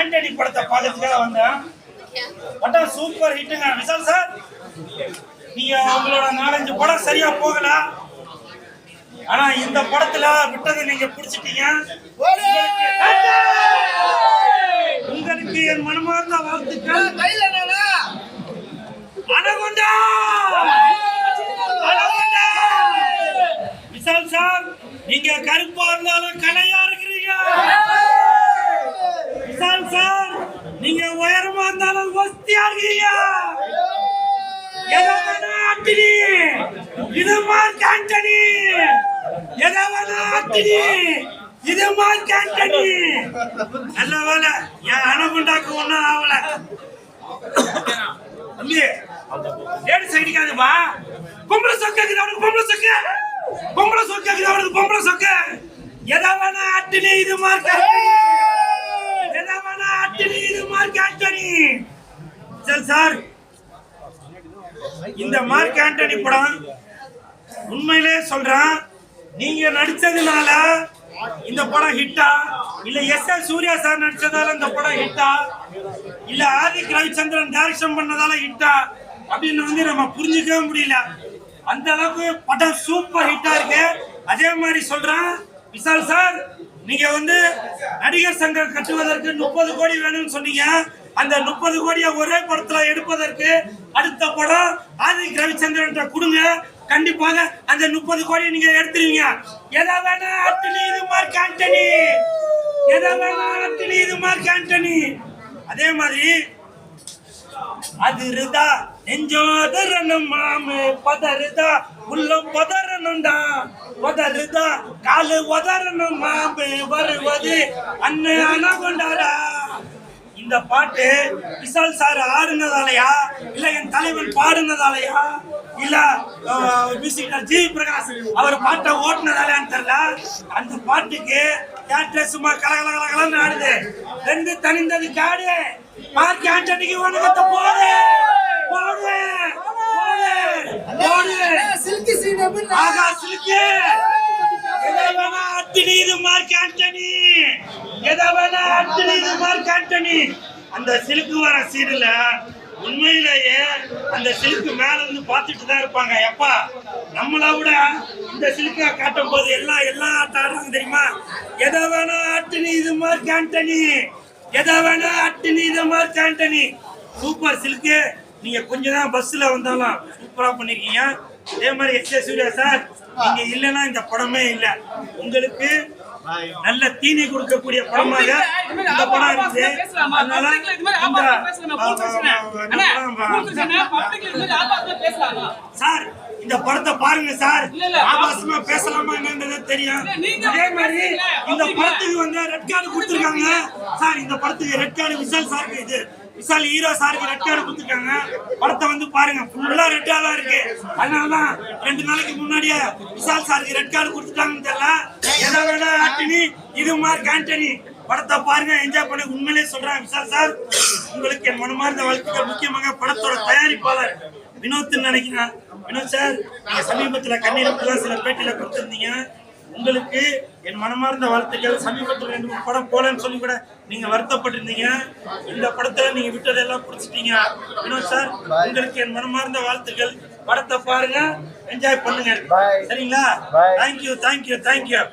ஆண்டனி படத்தை பார்க்கறதுக்காக வந்தேன். படம் சூப்பர் ஹிட்டுங்க. விசால் சார், நீங்க உங்களோட 4-5 படம் சரியா போகல, ஆனா இந்த படத்துல விட்டதை நீங்க பிடிச்சிட்டீங்க. உங்களுக்கு என் மனமார்ந்த வாழ்த்துக்கள். அனகொண்டா விசால் சார், நீங்க கருப்பா இருந்தாலும் கலையா இருக்கிறீங்க. விசால் சார், நீங்க உயரமா இருந்தாலும் வசதியா இருக்கீங்க. இது மார்க் ஆண்டனி, இது மார்க் ஆண்டனி. நல்ல வேலை என் அனகுண்டாக்கு ஒண்ணும் ஆகல. தம்பி ஏடு சைடிக்காதுப்பா. பொம்பளை சொக்கு அவனுக்கு பொம்பளை சொக்கு, பொம்பளை சொக்கு அவனுக்கு பொம்பளை சொக்கு. எதவனா அட்டினி இது மார்க் ஆண்டனி, எதவனா அட்டினி இது மார்க் ஆண்டனி. சரி சார், இந்த மார்க் ஆண்டனி படம் உண்மையிலே சொல்றேன், நீங்க நடிச்சதுனால இந்த படம் ஹிட்டா, இல்ல எஸ்.எஸ். சூர்யா சார் நடிச்சதால இந்த படம் ஹிட்டா, இல்ல ஆதிக் ரவிச்சந்திரன் டைரக்ஷன் பண்ணதால ஹிட்டா அப்படின்னு நம்ம புரிஞ்சுக்கவே முடியல. அந்த அளவுக்கு படம் சூப்பர் ஹிட்டா இருக்கு. அதே மாதிரி சொல்றேன் விசால் சார், நீங்க நடிகர் சங்கம் கட்டுவதற்கு 30 கோடி வேணும்னு சொன்னீங்க. அந்த 30 கோடியை ஒரே படத்துல எடுப்பதற்கு அடுத்த படம் ஆதிக் ரவிச்சந்திரன் கொடுங்க. கண்டிப்பாக அந்த 30 கோடியை நீங்க எடுத்துருவீங்க. எதை வேணா அட்டினி இது மார்க் ஆண்டனி, எதை வேணா அட்டினி இது மார்க் ஆண்டனி. அதே மாதிரி அதிருதா நெஞ்சம் அதரணும் மாமு பதறுதா உள்ளம் பதறணும்டா, பதறுதா காலு உதறணும் மாமு வருவது அண்ணன் அனகொண்டாடா. இந்த பாட்டு விசால் சார் ஆடுனதாலயா, இல்ல என் தலைவன் பாடுனதாலயா, இல்ல மியூசிக் ஜி பிரகாஷ் அவர் பாட்டை ஓட்டுனதாலயான்னு தெரியல. அந்த பாட்டுக்கு தியேட்டர் சும்மா கலகலகலன்னு ஆடுது. ரெண்டு தனிந்தது காடு. மார்க் ஆண்டனிக்கு வணக்கத்தை போடு போடு போடு. ஆகா சில்கி எதவனா அட்டினி இது மார்க் ஆண்டனி, எதவனா அட்டினி இது மார்க் ஆண்டனி. அந்த சிலுக்கு வர சீடுல உண்மையிலேயே அந்த சிலுக்கு மேல இருந்து பார்த்துட்டு தான் இருப்பாங்க. எப்பா நம்மள விட இந்த சிலுக்கா காட்டும் போது எல்லாம் ஆட்டாடுறாங்க தெரியுமா. எதவனா அட்டினி இது மார்க் ஆண்டனி, எதவனா அட்டினி இது மார்க் ஆண்டனி. சூப்பர் சிலுக்கு. நீங்க கொஞ்சம் தான் பஸ்ல வந்தாலும் சூப்பரா பண்ணிருக்கீங்க. அதே மாதிரி எஸ்.எஸ். சூர்யா சார், நீங்க இல்லைன்னா இந்த படமே இல்லை. உங்களுக்கு நல்ல தீனி கொடுக்கக்கூடிய படமாக இந்த படம் இருக்கு. சார் இந்த படத்தை பாருங்க சார், ஆபாசமா பேசலாமா என்னன்றது தெரியும். அதே மாதிரி இந்த படத்துக்கு ரெட் கார்டு கொடுத்துருக்காங்க சார். இந்த படத்துக்கு ரெட் கார்டு விசால் சாருக்கு, இது விசால் ஹீரோ சாருக்கு ரெட் கார்டு கொடுத்துருக்காங்க. படத்தை பாருங்க, ஃபுல்லா ரெட்டா தான் இருக்கு. அதனாலதான் 2 நாளைக்கு முன்னாடியே விசால் சாருக்கு ரெட் கார்டு கொடுத்துட்டாங்கன்னு தெரியல. எதை வேணா ஆண்டனி இது மார்க் ஆண்டனி. படத்தை பாருங்க, என்ஜாய் பண்ணி. உண்மையிலே சொல்றேன் விசால் சார், உங்களுக்கு என் மனமார்ந்த வாழ்த்துக்கள். முக்கியமாக படத்தோட தயாரிப்பாளர் வினோத் நினைக்கிறேன். வினோத் சார், நீங்க சமீபத்துல கண்ணீர் சில பேட்டியில கொடுத்திருந்தீங்க. உங்களுக்கு என் மனமார்ந்த வாழ்த்துக்கள். சமீபத்தில் 2-3 படம் போலன்னு சொல்லி கூட நீங்க வருத்தப்பட்டிருந்தீங்க. இந்த படத்துல நீங்க விட்டதெல்லாம் பிடிச்சிட்டீங்க. வினோத் சார், உங்களுக்கு என் மனமார்ந்த வாழ்த்துக்கள். படத்தை பாருங்க, என்ஜாய் பண்ணுங்க. சரிங்களா? Thank you thank you thank you.